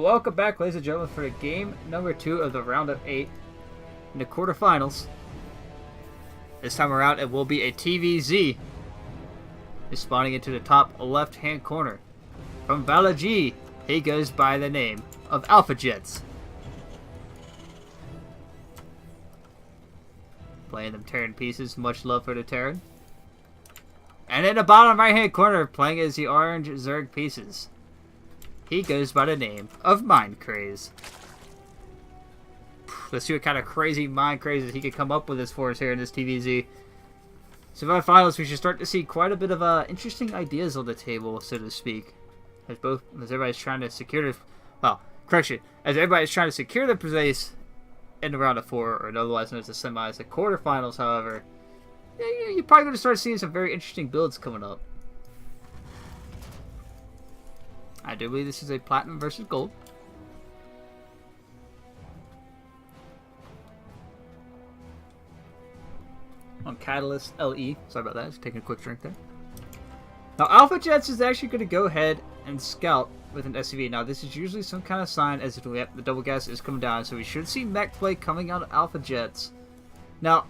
welcome back, ladies and gentlemen, for game number 2 of the round of 8 in the quarterfinals. This time around, it will be a TVZ. Is spawning into the top left-hand corner. From Valaji, he goes by the name of AlphaJets. Playing them Terran pieces, much love for the Terran. And in the bottom right-hand corner, playing as the orange Zerg pieces. He goes by the name of Mindcraze. Let's see what kind of crazy Mindcraze he could come up with for us here in this TVZ. So by finals, we should start to see quite a bit of interesting ideas on the table, so to speak. As everybody's trying to secure the... as everybody's trying to secure the place in the round of 4, or otherwise known as the semis. The quarterfinals, however, you're probably going to start seeing some very interesting builds coming up. I do believe this is a platinum versus gold. On Catalyst LE. Sorry about that. Just taking a quick drink there. Now, AlphaJets is actually going to go ahead and scout with an SCV. Now, this is usually some kind of sign as the double gas is coming down. So we should see mech play coming out of AlphaJets. Now,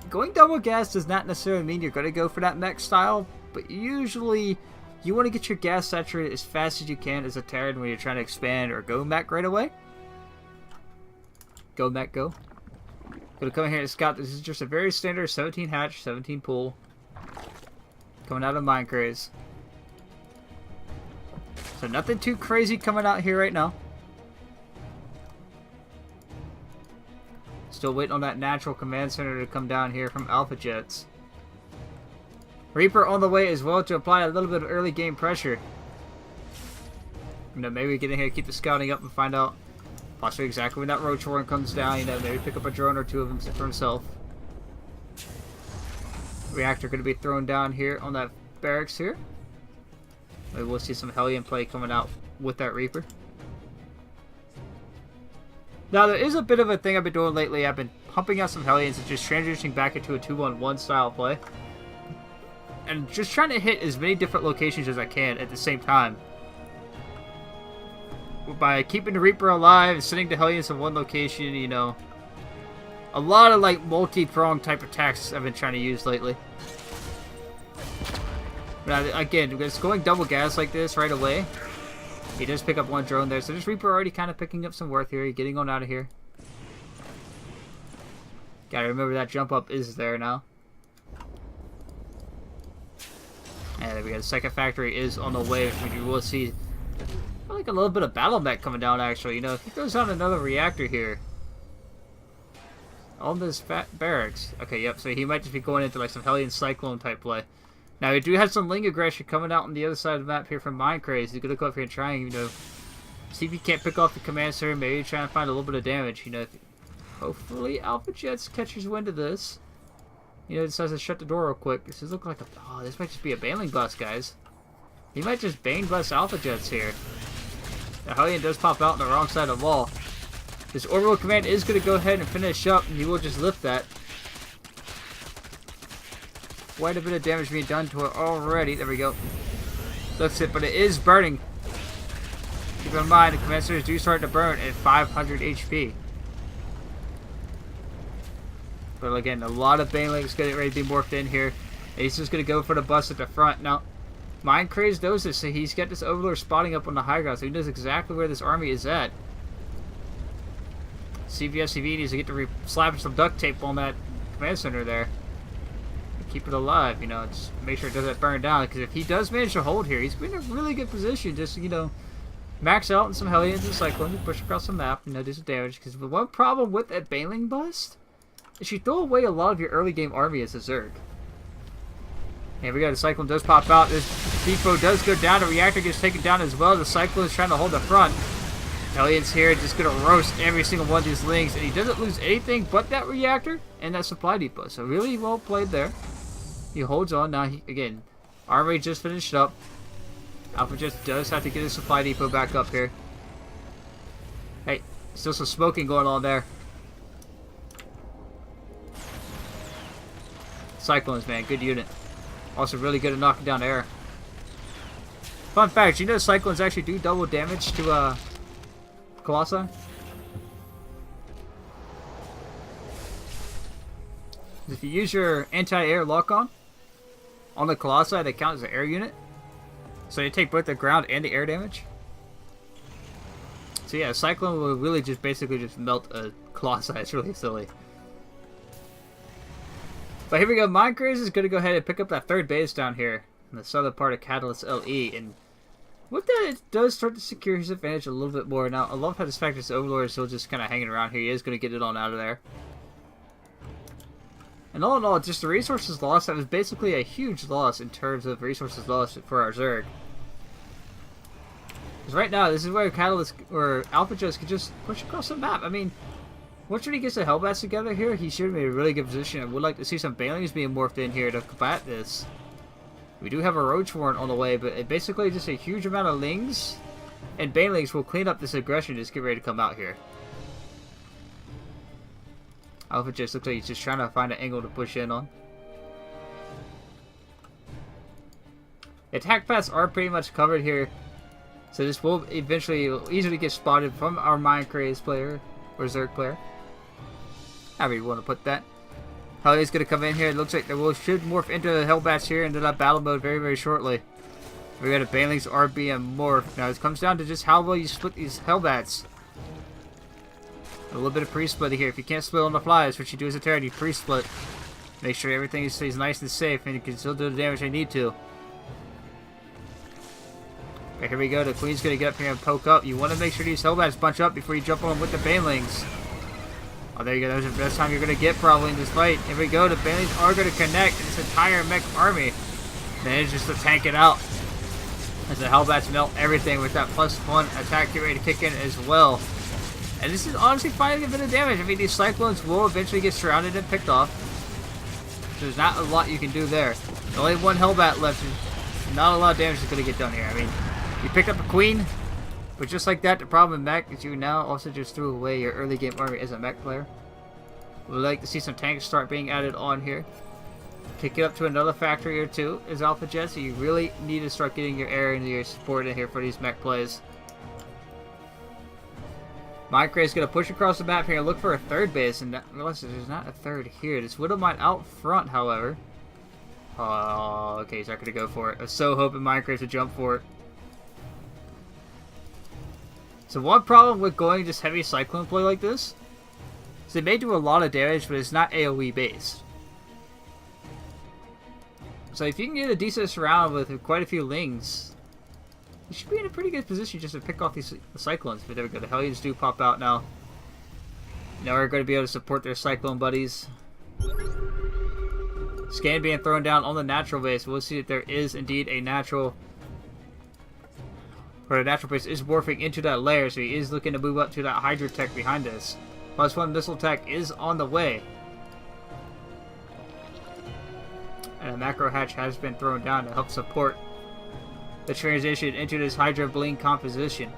going double gas does not necessarily mean you're going to go for that mech style. But usually, you want to get your gas saturated as fast as you can as a Terran when you're trying to expand or go mech right away. Go mech, go. Gonna come in here and scout. This is just a very standard 17 hatch, 17 pool. Coming out of Mindcraze. So nothing too crazy coming out here right now. Still waiting on that natural command center to come down here from AlphaJets. Reaper on the way as well to apply a little bit of early game pressure. Maybe get in here, keep the scouting up and find out possibly exactly when that roach horn comes down. Maybe pick up a drone or two of them for himself. Reactor going to be thrown down here on that barracks here. Maybe we'll see some Hellion play coming out with that Reaper. Now there is a bit of a thing I've been doing lately. I've been pumping out some Hellions and just transitioning back into a 2-1-1 style play. And just trying to hit as many different locations as I can at the same time. By keeping the Reaper alive and sending the Hellions in one location, a lot of like multi-pronged type attacks I've been trying to use lately. But again, just going double gas like this right away, he does pick up one drone there. So this Reaper already kind of picking up some worth here, getting on out of here. Gotta remember that jump up is there now. And there we go. The second factory is on the way, which you will see. I like a little bit of battle mech coming down, actually. If he throws down another reactor here on this barracks. Okay, yep. So he might just be going into like some Hellion Cyclone type play. Now we do have some Ling aggression coming out on the other side of the map here from Mindcraze. He's gonna go up here and try and see if he can't pick off the command center. Maybe try and find a little bit of damage. Hopefully AlphaJets catches wind of this. Decides to shut the door real quick. This is looking like this might just be a Baneling bust, guys. He might just Bane bust AlphaJets here. The Hellion does pop out on the wrong side of the wall. This orbital command is going to go ahead and finish up, and he will just lift that. Quite a bit of damage being done to it already. There we go. Lifts it, but it is burning. Keep in mind, the command centers do start to burn at 500 HP. But again, a lot of Banelings getting ready to be morphed in here. And he's just going to go for the bust at the front. Now, Mindcraze knows this, so he's got this Overlord spotting up on the high ground, so he knows exactly where this army is at. CVSCV needs to get to slap some duct tape on that command center there. And keep it alive, just make sure it doesn't burn down, because if he does manage to hold here, he's in a really good position just max out in some Hellions and Cyclones, push across the map, do some damage, because the one problem with that Baneling bust is you throw away a lot of your early game army as a Zerg. Here we go, the Cyclone does pop out. This depot does go down. The reactor gets taken down as well. The Cyclone is trying to hold the front. Hellions here just going to roast every single one of these Lings. And he doesn't lose anything but that reactor and that supply depot. So really well played there. He holds on. Now, again, armory just finished up. AlphaJets does have to get his supply depot back up here. Hey, still some smoking going on there. Cyclones, man. Good unit. Also really good at knocking down air. Fun fact, Cyclones actually do double damage to Colossi. If you use your anti-air lock-on the Colossi, they count as an air unit. So you take both the ground and the air damage. So yeah, a Cyclone will really just basically just melt a Colossi. It's really silly. But here we go. Mindcraze is going to go ahead and pick up that third base down here in the southern part of Catalyst LE. And with that, it does start to secure his advantage a little bit more. Now, I love how this fact this Overlord is still just kind of hanging around here. He is going to get it on out of there. And all in all, just the resources lost, that was basically a huge loss in terms of resources lost for our Zerg. Because right now, this is where Catalyst or AlphaJets could just push across the map. I mean, once he gets the Hellbats together here, he should be in a really good position. I would like to see some Banelings being morphed in here to combat this. We do have a Roach Warrant on the way, but it basically just a huge amount of Lings and Banelings will clean up this aggression just get ready to come out here. AlphaJets looks like he's just trying to find an angle to push in on. Attack paths are pretty much covered here, so this will eventually easily get spotted from our Mindcraze player or Zerg player. However you want to put that. Helly's going to come in here. It looks like they should morph into Hellbats here into that battle mode very, very shortly. We got a Banelings are being morphed. Now it comes down to just how well you split these Hellbats. A little bit of pre-split here. If you can't split on the fly, that's what you do as a Terran. You pre-split. Make sure everything stays nice and safe, and you can still do the damage they need to. Okay, here we go. The Queen's going to get up here and poke up. You want to make sure these Hellbats bunch up before you jump on them with the Banelings. Oh, there you go. That was the best time you're going to get probably in this fight. Here we go. The Banelings are going to connect this entire mech army. Manage just to tank it out. As the Hellbats melt everything with that +1 attack get ready to kick in as well. And this is honestly fighting a bit of damage. I mean, these Cyclones will eventually get surrounded and picked off. There's not a lot you can do there. There's only one Hellbat left. Not a lot of damage is going to get done here. I mean, you picked up a Queen, but just like that, the problem with mech is you now also just threw away your early game army as a mech player. We'd like to see some tanks start being added on here. Kick it up to another factory or two as AlphaJets, so you really need to start getting your air and your support in here for these mech plays. Mindcraze is going to push across the map here and look for a third base, and realize there's not a third here. This Widowmine out front, however. Oh, okay, he's not going to go for it. I was so hoping Mindcraze would jump for it. So one problem with going just heavy Cyclone play like this is they may do a lot of damage, but it's not AoE based. So if you can get a decent surround with quite a few Lings, you should be in a pretty good position just to pick off these Cyclones. But there we go, the Hellions do pop out now. Now we're going to be able to support their Cyclone buddies. Scan being thrown down on the natural base. We'll see that there is indeed a natural, or the natural base is morphing into that layer, so he is looking to move up to that Hydra tech behind us. +1 missile tech is on the way. And a macro hatch has been thrown down to help support the transition into this Hydra Bling composition.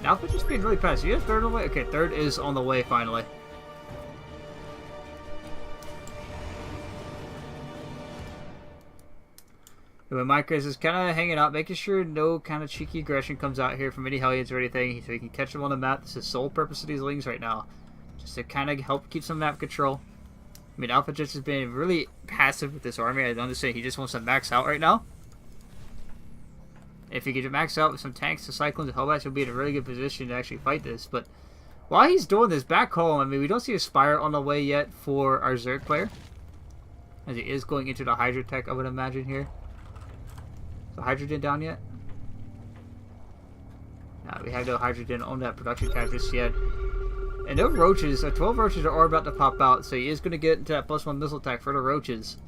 Now Alpha just being really fast. You have third on the way? Okay, third is on the way finally. But Mindcraze is kind of hanging out, making sure no kind of cheeky aggression comes out here from any Hellions or anything, so he can catch them on the map. This is the sole purpose of these Lings right now, just to kind of help keep some map control. I mean, AlphaJets has been really passive with this army. I understand he just wants to max out right now. If he could max out with some tanks, the Cyclones, and Hellbats, he'll be in a really good position to actually fight this. But while he's doing this, back home, I mean, we don't see a Spire on the way yet for our Zerg player, as he is going into the Hydra tech, I would imagine here. The Hydrogen down yet? No, we have no Hydrogen on that production tab just yet. And no Roaches. 12 Roaches are about to pop out, so he is going to get into that +1 missile attack for the Roaches.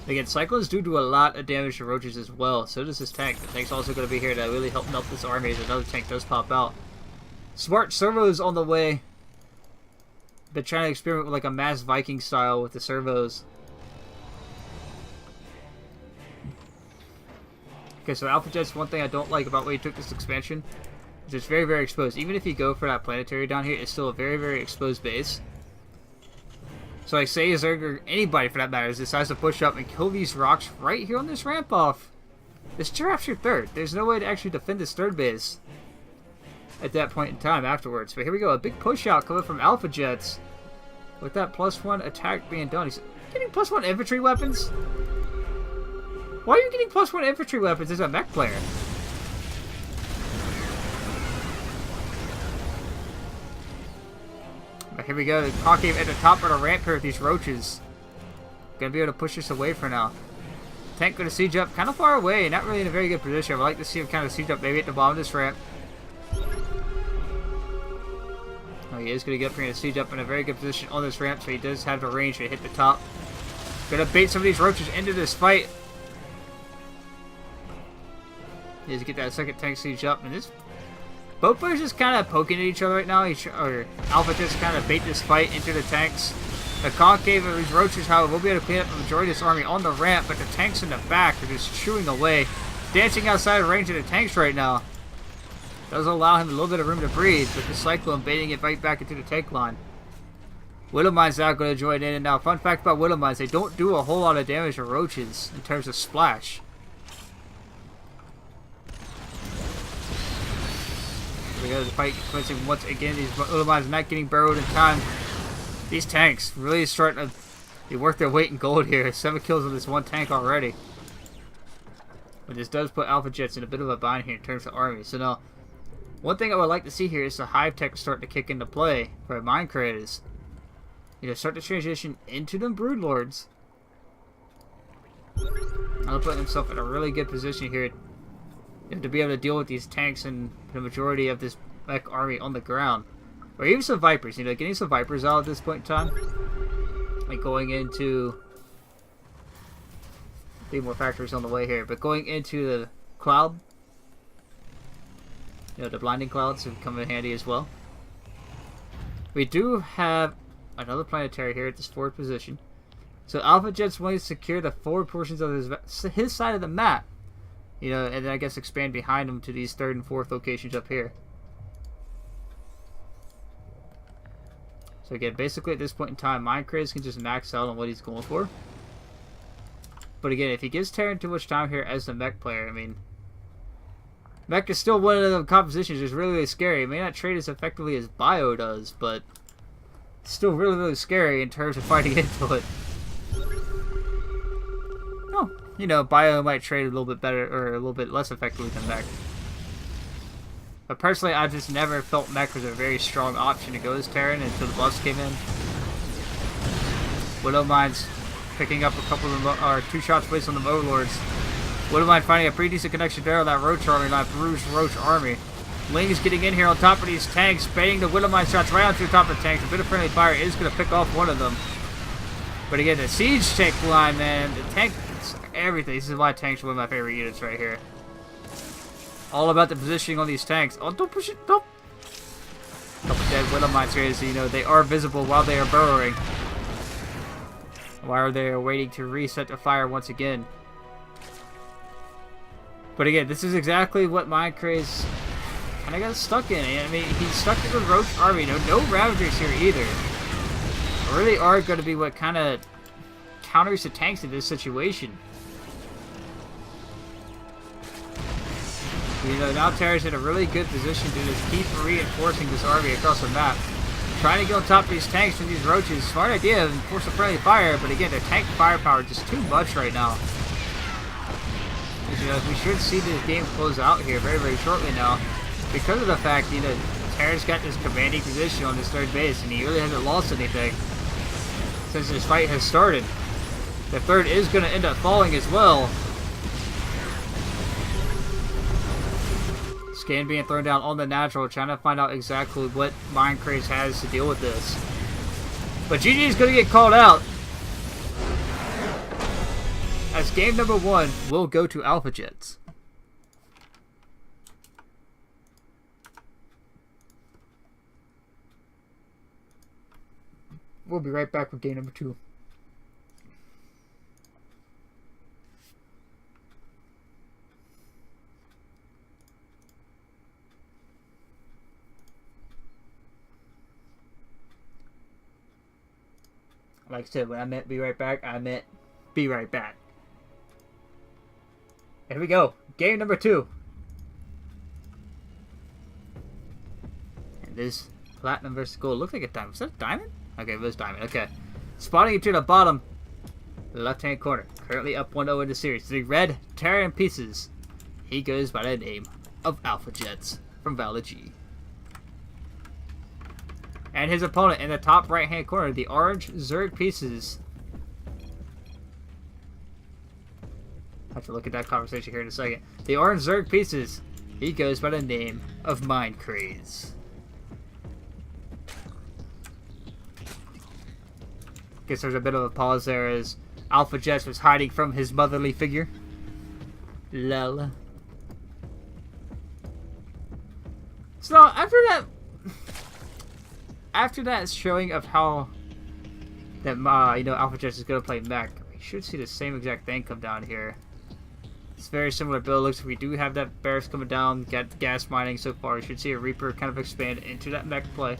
Again, Cyclones do a lot of damage to Roaches as well. So does this tank. The tank's also going to be here to really help melt this army as another tank does pop out. Smart servos on the way. Been trying to experiment with like a mass Viking style with the servos. Okay, so AlphaJets, one thing I don't like about where you took this expansion is it's very, very exposed. Even if you go for that planetary down here, it's still a very, very exposed base. So like, say a Zerg or anybody for that matter decides to push up and kill these rocks right here on this ramp off. This giraffe's your third. There's no way to actually defend this third base at that point in time afterwards. But here we go. A big push out coming from AlphaJets. With that +1 attack being done. He's getting +1 infantry weapons? Why are you getting +1 infantry weapons as a mech player? But here we go. The concave at the top of the ramp here with these roaches. Gonna be able to push this away for now. Tank gonna siege up kind of far away. Not really in a very good position. I would like to see him kind of siege up maybe at the bottom of this ramp. Oh, he is going to get up here and siege up in a very good position on this ramp, so he does have the range to hit the top. Going to bait some of these roaches into this fight. He needs to get that second tank siege up, and this both players just kind of poking at each other right now. Alpha just kind of bait this fight into the tanks. The concave of these roaches, however, will be able to clean up the majority of this army on the ramp, but the tanks in the back are just chewing away, dancing outside the range of the tanks right now. Does allow him a little bit of room to breathe, but the Cyclone baiting it right back into the tank line. Widow Mine's now going to join in, and now fun fact about Widow Mines, they don't do a whole lot of damage to roaches in terms of splash. Here we go, the fight commencing once again. These Widow Mines not getting burrowed in time. These tanks really starting to be worth their weight in gold here. 7 kills on this one tank already. But this does put AlphaJets in a bit of a bind here in terms of army. So now, one thing I would like to see here is the hive tech start to kick into play for Mindcraze. You know, start to transition into them broodlords. I'll put himself in a really good position here, you know, to be able to deal with these tanks and the majority of this mech army on the ground. Or even some Vipers, you know, getting some Vipers out at this point in time. Like going into... a few more factories on the way here, but going into the cloud. You know, the blinding clouds have come in handy as well. We do have another planetary here at this forward position. So AlphaJets want to secure the forward portions of his side of the map. You know, and then I guess expand behind him to these 3rd and 4th locations up here. So again, basically at this point in time, Mindcraze can just max out on what he's going for. But again, if he gives Terran too much time here as the mech player, I mean, mech is still one of the compositions that's really, really scary. It may not trade as effectively as Bio does, but it's still really, really scary in terms of fighting into it. Oh, you know, Bio might trade a little bit better or a little bit less effectively than mech. But personally, I just never felt mech was a very strong option to go as Terran until the buffs came in. Widow Mines picking up a couple of them, or 2 shots placed on the Overlords. Widow Mine finding a pretty decent connection there on that Roach army, not Bruised Roach army. Ling is getting in here on top of these tanks, baiting the Widow Mine shots right onto the top of the tanks. A bit of friendly fire is going to pick off one of them. But again, the siege tank line, man, the tank, everything. This is why tanks are one of my favorite units right here. All about the positioning on these tanks. Oh, don't push it, don't. Couple dead Widow Mines here, so you know they are visible while they are burrowing. While they are waiting to reset the fire once again. But again, this is exactly what Mindcraze kind of got stuck in. I mean, he's stuck in the Roach army. No Ravagers here either. Really are going to be what kind of counters the tanks in this situation. You know, now Terra's in a really good position to just keep reinforcing this army across the map. Trying to get on top of these tanks from these roaches. Smart idea and force a friendly fire, but again, their tank firepower is just too much right now. You know, we should see this game close out here very, very shortly now. Because of the fact, you know, Terra's got this commanding position on this 3rd base, and he really hasn't lost anything since this fight has started. The 3rd is going to end up falling as well. Scan being thrown down on the natural, trying to find out exactly what Mindcraze has to deal with this. But GG is going to get called out. As game number 1 will go to AlphaJets. We'll be right back with game number 2. Like I said, when I meant be right back, I meant be right back. Here we go. Game number 2. And this platinum versus gold. Looks like a diamond. Was that a diamond? Okay, it was diamond. Okay. Spotting you to the bottom left-hand corner. Currently up 1-0 in the series. The red Terran pieces. He goes by the name of AlphaJets from Valid G. And his opponent in the top right-hand corner, the orange Zerg pieces. I have to look at that conversation here in a second. The orange Zerg pieces. He goes by the name of Mindcraze. Guess there's a bit of a pause there as AlphaJets was hiding from his motherly figure. Lol. So after that showing of how that AlphaJets is gonna play mech, we should see the same exact thing come down here. It's very similar build. Looks like we do have that Bears coming down, got gas mining so far. We should see a Reaper kind of expand into that mech play.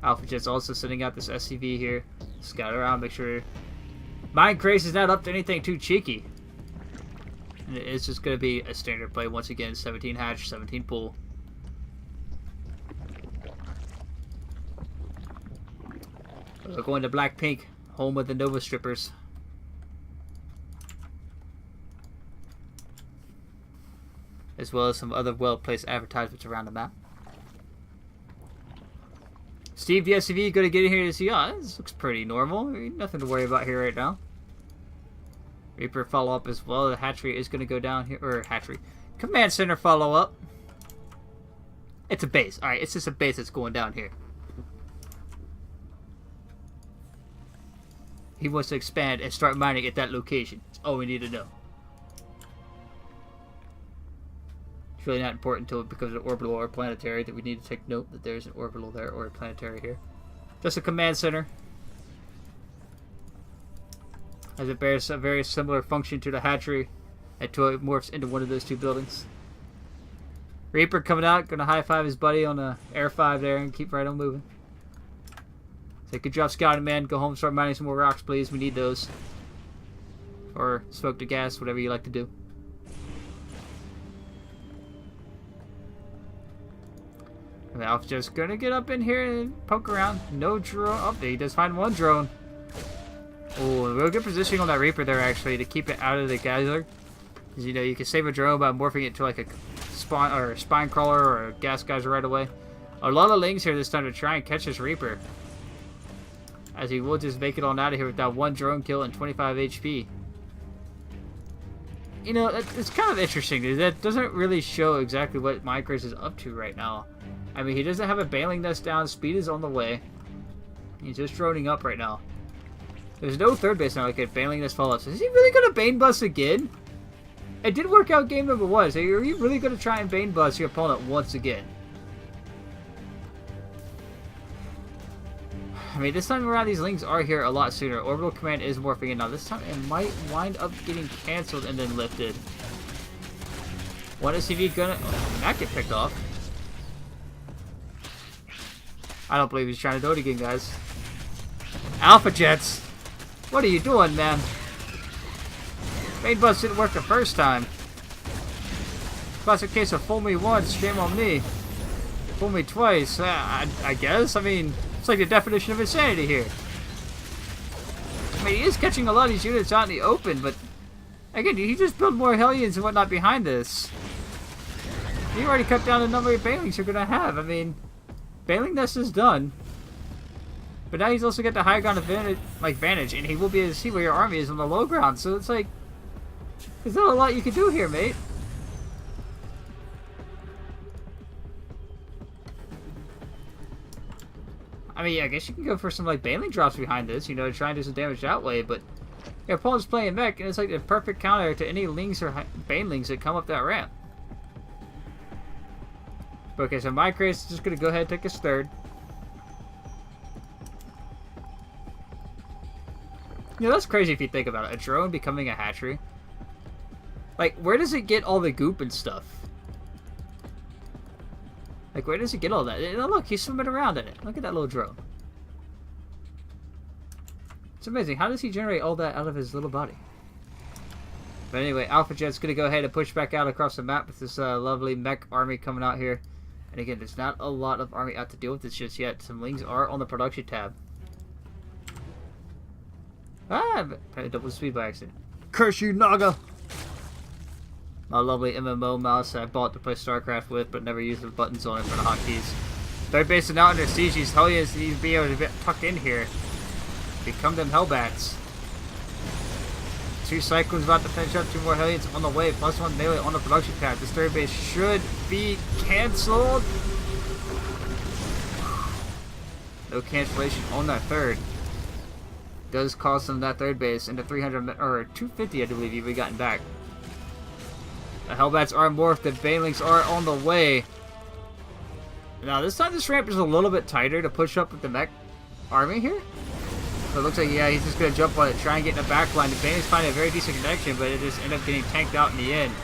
AlphaJet's also sending out this SCV here. Scout around, make sure Mindcraze is not up to anything too cheeky. And it is just going to be a standard play once again. 17 hatch, 17 pool. We're going to Blackpink, home of the Nova strippers. As well as some other well-placed advertisements around the map. Steve the SCV going to get in here to see, oh, this looks pretty normal. Nothing to worry about here right now. Reaper follow up as well. The hatchery is going to go down here, or hatchery. Command center follow up. It's a base. Alright, it's just a base that's going down here. He wants to expand and start mining at that location. That's all we need to know. It's really not important until it becomes an orbital or planetary that we need to take note that there's an orbital there or a planetary here. Just a command center. As it bears a very similar function to the hatchery until it morphs into one of those two buildings. Reaper coming out, gonna high five his buddy on the Air 5 there and keep right on moving. Say, good job scouting, man. Go home, start mining some more rocks, please. We need those. Or smoke to gas, whatever you like to do. And the Alpha just gonna get up in here and poke around. No drone. Oh, he does find one drone. Oh, real good positioning on that Reaper there, actually, to keep it out of the geyser. Because, you know, you can save a drone by morphing it to like a spawn or a spine crawler or a gas geyser right away. A lot of lings here this time to try and catch this Reaper. As he will just make it on out of here with that one drone kill and 25 HP. You know, it's kind of interesting, dude. That doesn't really show exactly what Mindcraze is up to right now. I mean, he doesn't have a bailing nest down. Speed is on the way. He's just droning up right now. There's no third base now like a bailing nest follow-up. So is he really going to Bane Bust again? It did work out game number 1. So are you really going to try and Bane Bust your opponent once again? I mean, this time around, these lings are here a lot sooner. Orbital Command is morphing in now. This time, it might wind up getting canceled and then lifted. One SCV gonna... Oh, that get picked off. I don't believe he's trying to do it again, guys. AlphaJets! What are you doing, man? Bane Bust didn't work the first time. Classic case of fool me once, shame on me. Fool me twice, I guess. I mean... It's like the definition of insanity here. I mean, he is catching a lot of these units out in the open, but again, he just built more Hellions and whatnot behind this. He already cut down the number of Bailings you're gonna have. I mean, Bailing Nest is done, but now he's also got the high ground advantage, and he will be able to see where your army is on the low ground. So it's like, there's not a lot you can do here, mate. I mean, I guess you can go for some, like, Bailing drops behind this, you know, to try and do some damage that way, but your opponent's playing mech, and it's like the perfect counter to any lings or Banelings that come up that ramp. Okay, so Mindcraze is just going to go ahead and take his third. You know, that's crazy if you think about it. A drone becoming a hatchery. Like, where does it get all the goop and stuff? Like, where does he get all that? Oh, look, he's swimming around in it. Look at that little drone. It's amazing. How does he generate all that out of his little body? But anyway, AlphaJet's going to go ahead and push back out across the map with this lovely mech army coming out here. And again, there's not a lot of army out to deal with this just yet. Some Lings are on the production tab. Ah, apparently double speed by accident. Curse you, Naga! My lovely MMO mouse I bought to play StarCraft with, but never used the buttons on it for the hotkeys. Third base is now under siege. These Hellions need to be able to get tucked in here. Become them Hellbats. 2 Cyclones about to finish up, 2 more Hellions on the way, plus 1 melee on the production tab. This third base should be cancelled. No cancellation on that third. Does cost them that third base into 300 or 250, I believe you've gotten back. The Hellbats are morphed, the Banelings are on the way. Now this time this ramp is a little bit tighter to push up with the mech army here. So it looks like, yeah, he's just going to jump on it, try and get in the back line. The Banelings find a very decent connection, but it just ended up getting tanked out in the end.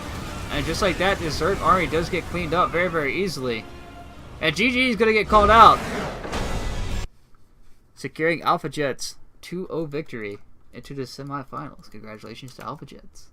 And just like that, this third army does get cleaned up very, very easily. And GG is going to get called out. Securing AlphaJets 2-0 victory into the semifinals. Congratulations to AlphaJets.